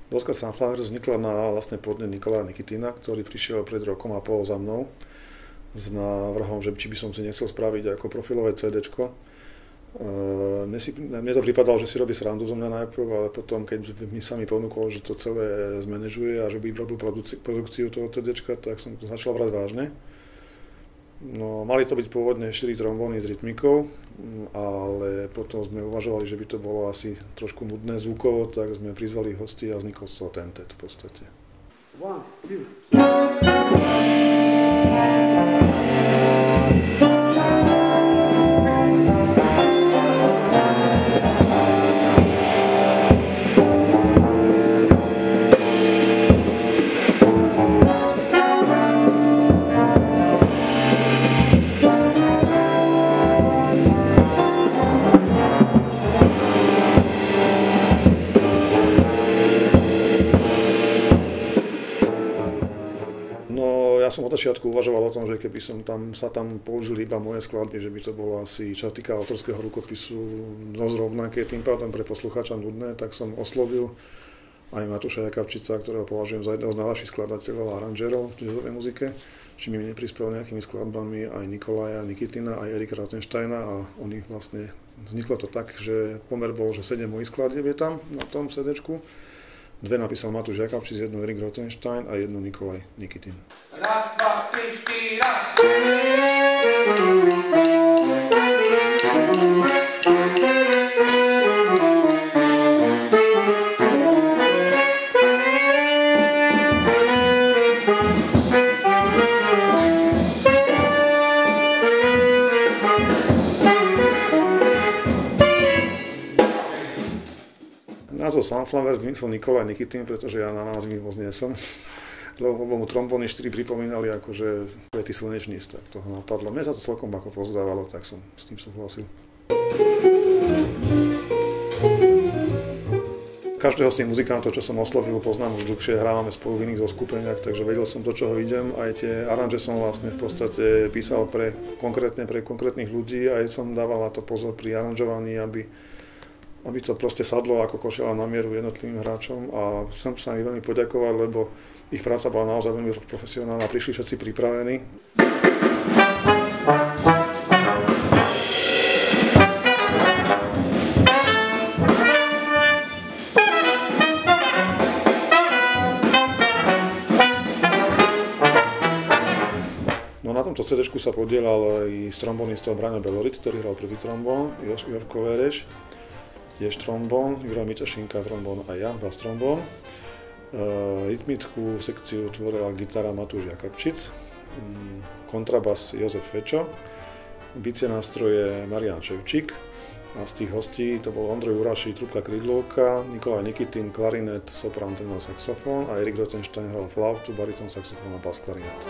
Doska Sunflower vznikla na vlastne podnet Nikolaja Nikitina, ktorý prišiel pred rokom a pol za mnou s návrhom, že či by som si nechcel spraviť ako profilové CDčko. Mne to pripadalo, že si robí srandu zo mňa najprv, ale potom, keď mi sa mi ponúkol, že to celé zmanéžuje a že by robil produkciu toho CDčka, tak som to začal brať vážne. No, mali to byť pôvodne 4 trombóny s rytmikou, ale potom sme uvažovali, že by to bolo asi trošku nudné zvukovo, tak sme prizvali hosty a vznikol z toho tentet v podstate. One, two. Ja som od začiatku uvažoval o tom, že keby sa tam použili iba moje skladby, že by to bolo asi, čo sa týka autorského rukopisu, dosť rovnaké, tým pádom pre poslucháča nudné, tak som oslovil aj Matúša Jakabčica, ktorého považujem za jedného z najlepších skladateľov a aranžérov v jazzovej muzike, či mi neprispel nejakými skladbami aj Nikolaja Nikitina, aj Erika Rothensteina a oni vlastne, vzniklo to tak, že pomer bol, že 7 mojich skladieb je tam na tom CDčku. 2 napísal Matúš Jakabčic, 1 Erik Rothenstein a 1 Nikolaj Nikitin. Raz, 2, 3, 4, raz! Názov Sunflower vymyslel Nikolaj Nikitin, pretože ja na názvy moc nie som. Lebo mu trombóny 4 pripomínali akože Kvety slnečníc, tak toho napadlo. Mne sa to celkom ako pozdávalo, tak som s tým súhlasil. Každého z tých muzikantov, čo som oslovil, poznám už dlhšie, hrávame spolu v iných zoskupeniach, takže vedel som, do čoho idem. Aj tie aranže som vlastne v podstate písal pre konkrétnych ľudí, aj som dával na to pozor pri aranžovaní, aby to proste sadlo ako košela na mieru jednotlivým hráčom a chcem sa im veľmi poďakovať, lebo ich práca bola naozaj veľmi profesionálna, prišli všetci pripravení. No na tomto CD-čku sa podielal aj s trombonistom Braňo Belorit, ktorý hral prvý trombón, Jorko Vereš, tiež trombón, Juraj Mitašinka, trombón a ja, bas trombón. Rytmickú sekciu tvorila gitara Matúš Jakabčic, kontrabas Jozef Fečo, bicie nástroje Marián Ševčík a z tých hostí to bol Ondrej Uraši, trubka krydlovka, Nikolaj Nikitin, klarinet, soprán, tenor, saxofón a Erik Rothenstein hral flautu, baritón, saxofón a bas klarinet.